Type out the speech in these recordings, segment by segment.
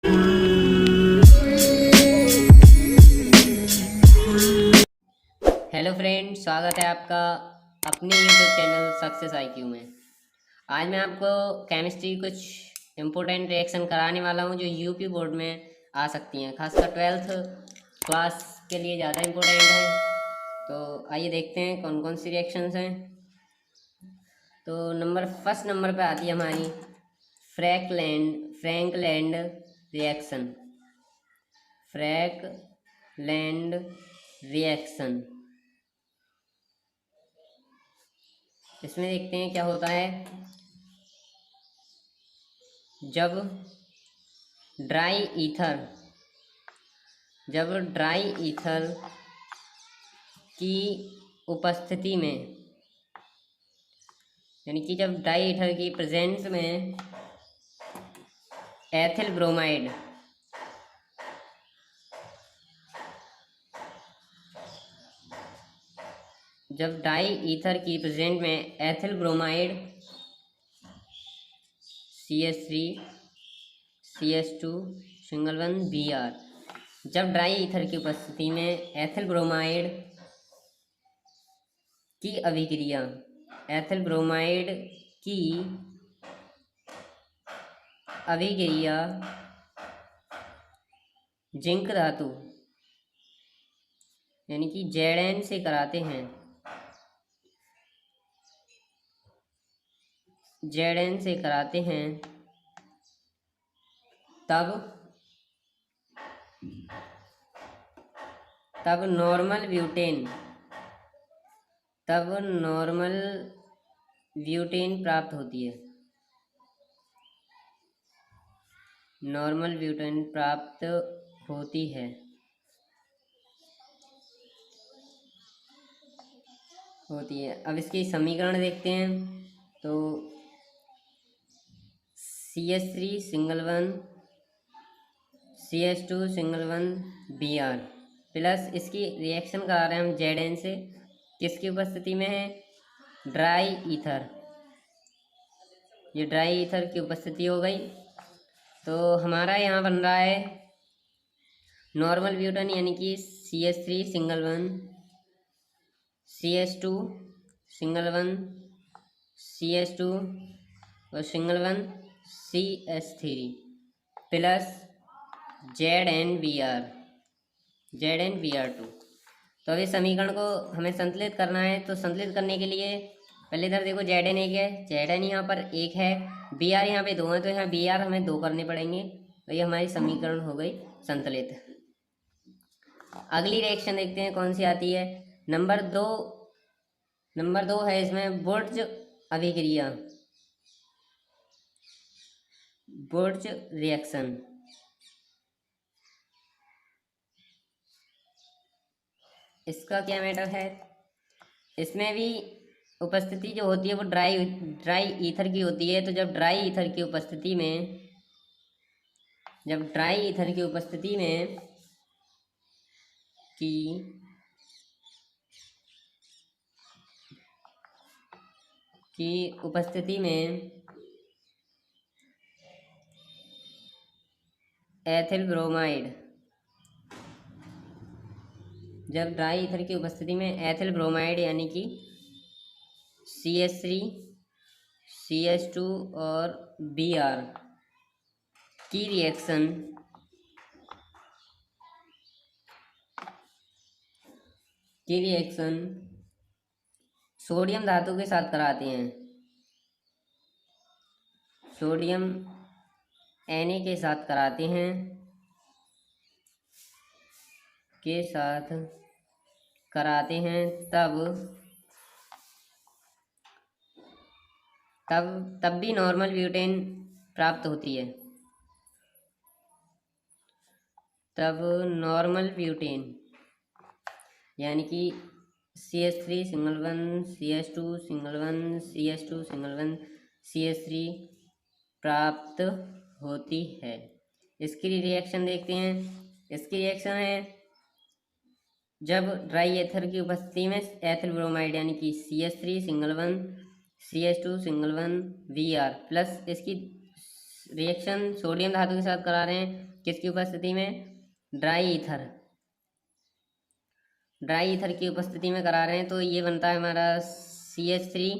Hello friend, स्वागत है आपका अपने यूट्यूब चैनल सक्सेस आईक्यू में। आज मैं आपको केमिस्ट्री कुछ इम्पोर्टेंट रिएक्शन कराने वाला हूं जो यूपी बोर्ड में आ सकती हैं, खासकर 12th क्लास के लिए ज़्यादा इम्पोर्टेंट है। तो आइए देखते हैं कौन कौन सी रिएक्शंस हैं। तो फर्स्ट नंबर पे आती है हमारी फ्रैंकलैंड रिएक्शन। फ्रैंकलैंड रिएक्शन, इसमें देखते हैं क्या होता है। जब ड्राई ईथर की उपस्थिति में, यानी कि जब ड्राई ईथर की प्रेजेंस में एथिल ब्रोमाइड जब डाई ईथर की प्रेजेंट में ethyl bromide CH3 CH2 single one Br, जब ड्राई ईथर की उपस्थिति में एथिल ब्रोमाइड की अभिक्रिया जिंक धातु यानी कि Zn से कराते हैं, तब नॉर्मल ब्यूटेन प्राप्त होती है। नॉर्मल ब्यूटेन प्राप्त होती है। अब इसके समीकरण देखते हैं। तो CH3 single one CH2 single one Br plus इसकी रिएक्शन करा रहे हैं हम Zn से, किसकी उपस्थिति में है? Dry ether. ये ड्राई ईथर की उपस्थिति हो गई। तो हमारा यहाँ बन रहा है नॉर्मल ब्यूटेन, यानी कि CH3 single one CH2 single one CH2 और single one CH3 plus ZnBr2। तो अभी समीकरण को हमें संतुलित करना है। तो संतुलित करने के लिए पहले इधर देखो Zn एक है, Zn यहाँ पर एक है, Br यहाँ पे दो है, तो यहाँ Br हमें दो करने पड़ेंगे। तो ये हमारी समीकरण हो गई संतुलित। अगली रिएक्शन देखते हैं कौन सी आती है। नंबर दो है इसमें बुर्ज अभिक्रिया, बुर्ज रिएक्शन। इसका क्या मैटर है? इसमें भी उपस्थिति जो होती है वो ड्राई ईथर की होती है। तो जब ड्राई ईथर की उपस्थिति में एथिल ब्रोमाइड यानी कि CH3 CH2 और Br की रिएक्शन सोडियम धातु के साथ कराते हैं, सोडियम Na के साथ कराते हैं, तब भी नॉर्मल ब्यूटेन प्राप्त होती है। तब नॉर्मल ब्यूटेन यानी कि CH3 single one CH2 single one CH2 single one CH3 प्राप्त होती है। इसकी रिएक्शन देखते हैं। इसकी रिएक्शन है जब ड्राई एथर की उपस्थिति में एथिल ब्रोमाइड यानी कि CH3 single one CH2 single one Br plus इसकी रिएक्शन सोडियम धातु के साथ करा रहे हैं, किसकी उपस्थिति में? ड्राई ईथर की उपस्थिति में करा रहे हैं। तो ये बनता है हमारा CH3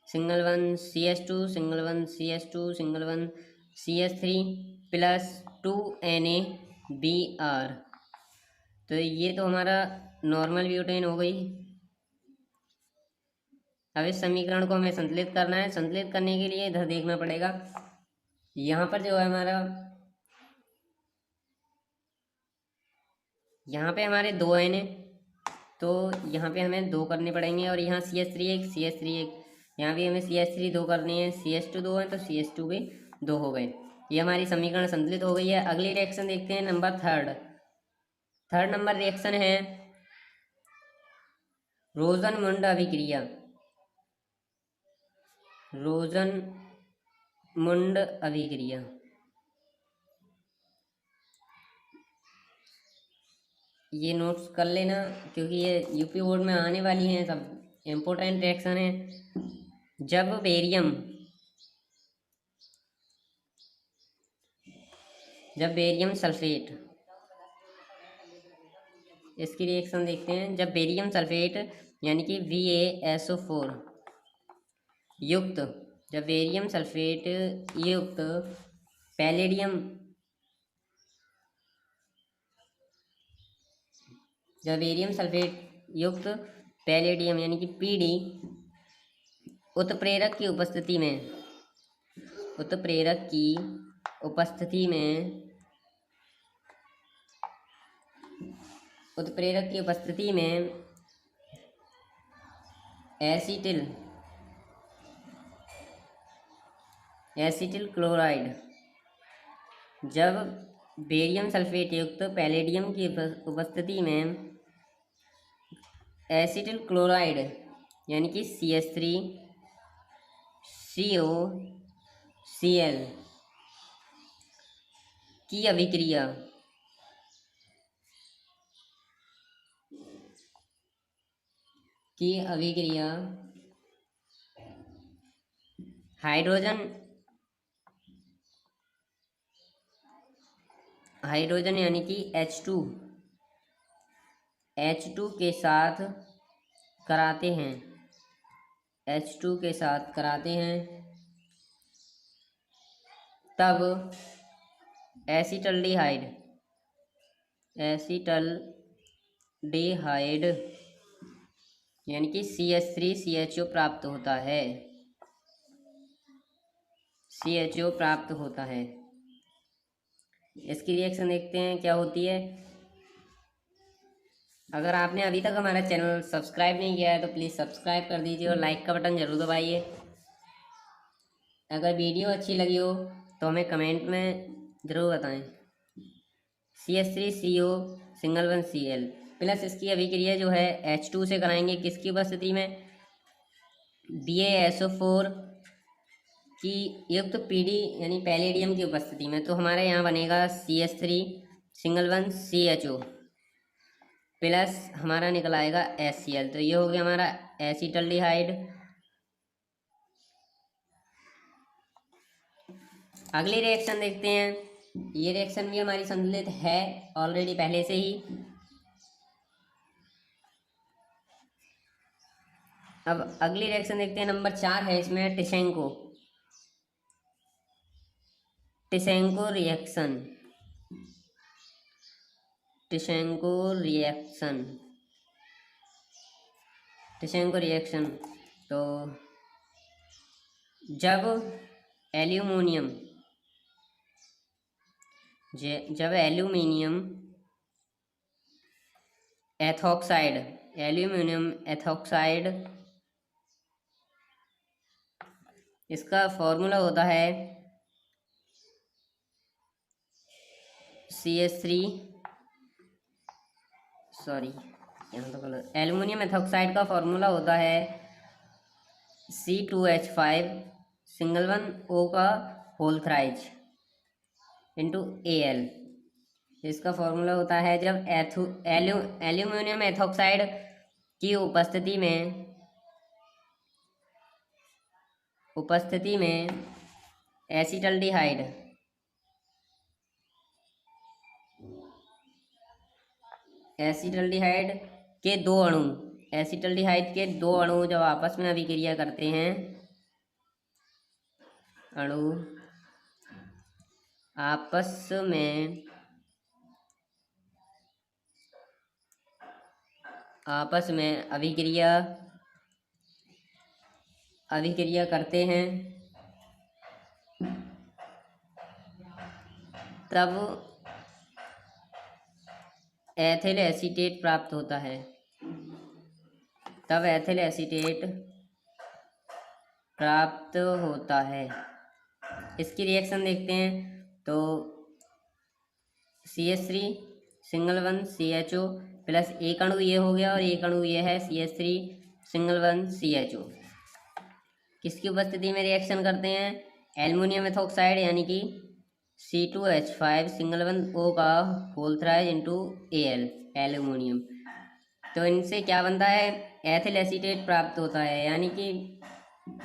single one CH2 single one CH2 single one CH3 plus 2NaBr। तो ये तो हमारा नॉर्मल ब्यूटेन हो गई। अब इस समीकरण को हमें संतुलित करना है। संतुलित करने के लिए इधर देखना पड़ेगा, यहाँ पर जो है हमारा, यहाँ पे हमारे 2 N है, तो यहाँ पे हमें 2 करने पड़ेंगे, और यहाँ CH3 एक, यहाँ भी हमें CH3 2 करनी है, CH2 2 है तो CH2 भी 2 हो गए। ये हमारी समीकरण संतुलित हो गई है। अगली रिएक्शन देखते हैं, नंबर थर्ड नंबर रिएक्शन है रोजनमुंड अभिक्रिया। रोजनमुंड अभिक्रिया ये नोट्स कर लेना, क्योंकि ये यूपी बोर्ड में आने वाली हैं, सब इम्पोर्टेंट रिएक्शन है। जब बेरियम सल्फेट, इसकी रिएक्शन देखते हैं। जब बेरियम सल्फेट यानी कि VaSO4 युक्त, जब बेरियम सल्फेट युक्त पैलेडियम, जब बेरियम सल्फेट युक्त पैलेडियम यानी कि PD उत्प्रेरक की उपस्थिति में एसिटिल क्लोराइड, जब बेरियम सल्फेट युक्त पैलेडियम की उपस्थिति में एसिटिल क्लोराइड यानी कि CH3COCl की अभिक्रिया हाइड्रोजन यानी कि H2 के साथ कराते हैं, तब एसिटल्डिहाइड यानी कि CH3CHO प्राप्त होता है। इसकी रिएक्शन देखते हैं क्या होती है। अगर आपने अभी तक हमारा चैनल सब्सक्राइब नहीं किया है तो प्लीज़ सब्सक्राइब कर दीजिए और लाइक का बटन ज़रूर दबाइए। अगर वीडियो अच्छी लगी हो तो हमें कमेंट में ज़रूर बताएं। CH3CO single one Cl plus इसकी अभिक्रिया जो है H2 से कराएंगे, किसकी उपस्थिति में? VaSO4 की युक्त PD यानी पैलेडियम की उपस्थिति में। तो हमारे यहाँ बनेगा CH3 single one CHO plus हमारा निकल आएगा HCl। तो ये हो गया हमारा एसिटल्डिहाइड। अगली रिएक्शन देखते हैं। ये रिएक्शन भी हमारी संतुलित है ऑलरेडी पहले से ही। अब अगली रिएक्शन देखते हैं, नंबर 4 है, इसमें टिशेंको रिएक्शन। तो जब एल्यूमिनियम एथॉक्साइड इसका फॉर्मूला होता है एल्यूमिनियम एथॉक्साइड का फॉर्मूला होता है C2H5 सिंगल वन O का होल थ्राइज इंटू Al। इसका फॉर्मूला होता है जब एल्यूमिनियम एथॉक्साइड की उपस्थिति में एसिटल्डिहाइड एसिटल्डिहाइड के दो अणु, एसिटल्डिहाइड के दो अणु जब आपस में अभिक्रिया करते हैं, अणु आपस में अभिक्रिया करते हैं, तब एथिल एसीटेट प्राप्त होता है, तब एथिल एसीटेट प्राप्त होता है। इसकी रिएक्शन देखते हैं तो CH3 single one CHO plus एक अणु ये हो गया और एक अणु ये है CH3 सिंगल वन CHO। किसकी उपस्थिति में रिएक्शन करते हैं? एल्युमिनियम मेथॉक्साइड यानी कि C2H5 सिंगल वन O का whole thrice into Al aluminium. तो इनसे क्या बनता है? एथिल एसीटेट प्राप्त होता है, यानी कि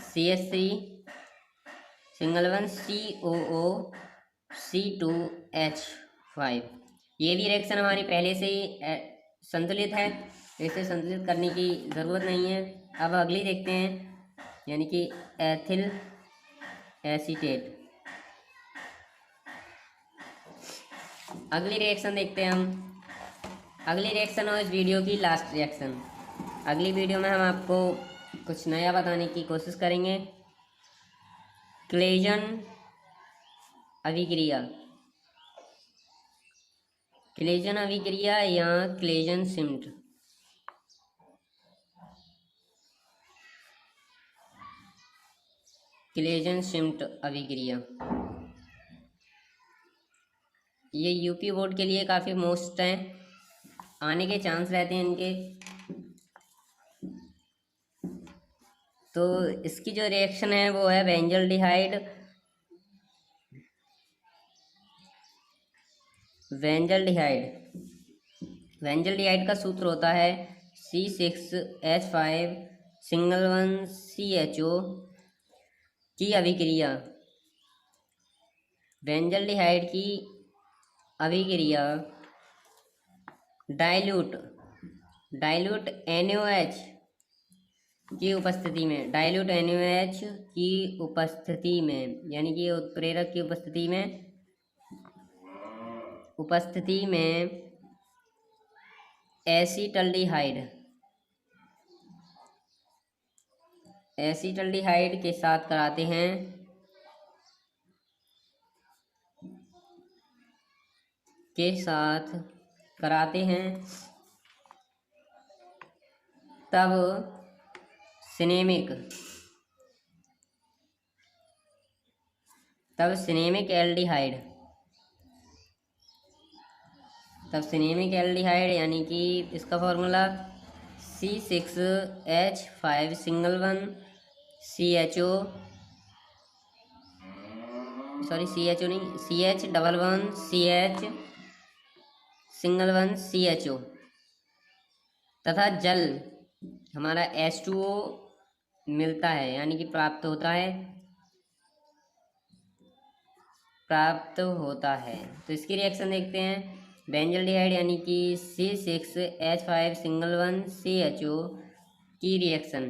CH3 single one COO C2H5। ये भी रिएक्शन हमारी पहले से ही संतुलित है, इसे संतुलित करने की ज़रूरत नहीं है। अब अगली देखते हैं, यानी कि एथिल एसीटेट। अगली रिएक्शन देखते हैं हम। अगली रिएक्शन और इस वीडियो की लास्ट रिएक्शन। अगली वीडियो में हम आपको कुछ नया बताने की कोशिश करेंगे। क्लेजन अभिक्रिया, क्लेजन अभिक्रिया या क्लेजन सिम्ट। क्लेजन सिम्ट अभिक्रिया ये यूपी बोर्ड के लिए काफ़ी मोस्ट हैं, आने के चांस रहते हैं इनके। तो इसकी जो रिएक्शन है वो है बेंजल्डिहाइड, बेंजल्डिहाइड का सूत्र होता है C6H5 सिंगल वन CHO की अभिक्रिया, बेंजल्डिहाइड की अभिक्रिया डाइल्यूट NaOH की उपस्थिति में, डाइल्यूट NaOH की उपस्थिति में, यानी कि उत्प्रेरक की उपस्थिति में एसीटल्डिहाइड के साथ कराते हैं, तब सिनेमिक एल्डिहाइड यानी कि इसका formula C6H5 single one CHO CH double one CH single one CHO तथा जल हमारा H2O मिलता है, यानी कि प्राप्त होता है। तो इसकी रिएक्शन देखते हैं। बेंजल्डिहाइड यानी कि C6H5 सिंगल वन CHO की रिएक्शन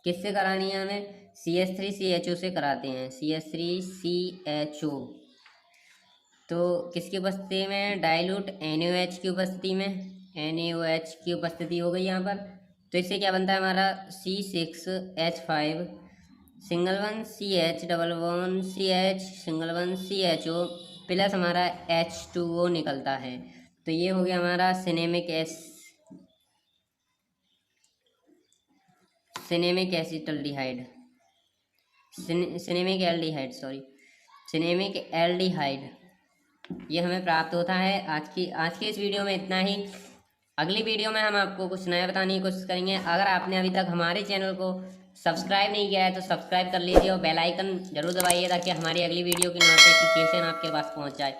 किससे करानी है? हमें CH3CHO से कराते हैं, CH3CHO। तो किसकी उपस्थिति में? डाइल्यूट NaOH की उपस्थिति में, NaOH की उपस्थिति हो गई यहाँ पर। तो इससे क्या बनता है हमारा? C6H5 single one CH double one CH single one CHO plus हमारा H2O निकलता है। तो ये हो गया हमारा सिनेमिक एल्डिहाइड ये हमें प्राप्त होता है। आज के इस वीडियो में इतना ही। अगली वीडियो में हम आपको कुछ नया बताने की कोशिश करेंगे। अगर आपने अभी तक हमारे चैनल को सब्सक्राइब नहीं किया है तो सब्सक्राइब कर लीजिए और बेल आइकन जरूर दबाइए ताकि हमारी अगली वीडियो की नोटिफिकेशन आपके पास पहुंच जाए।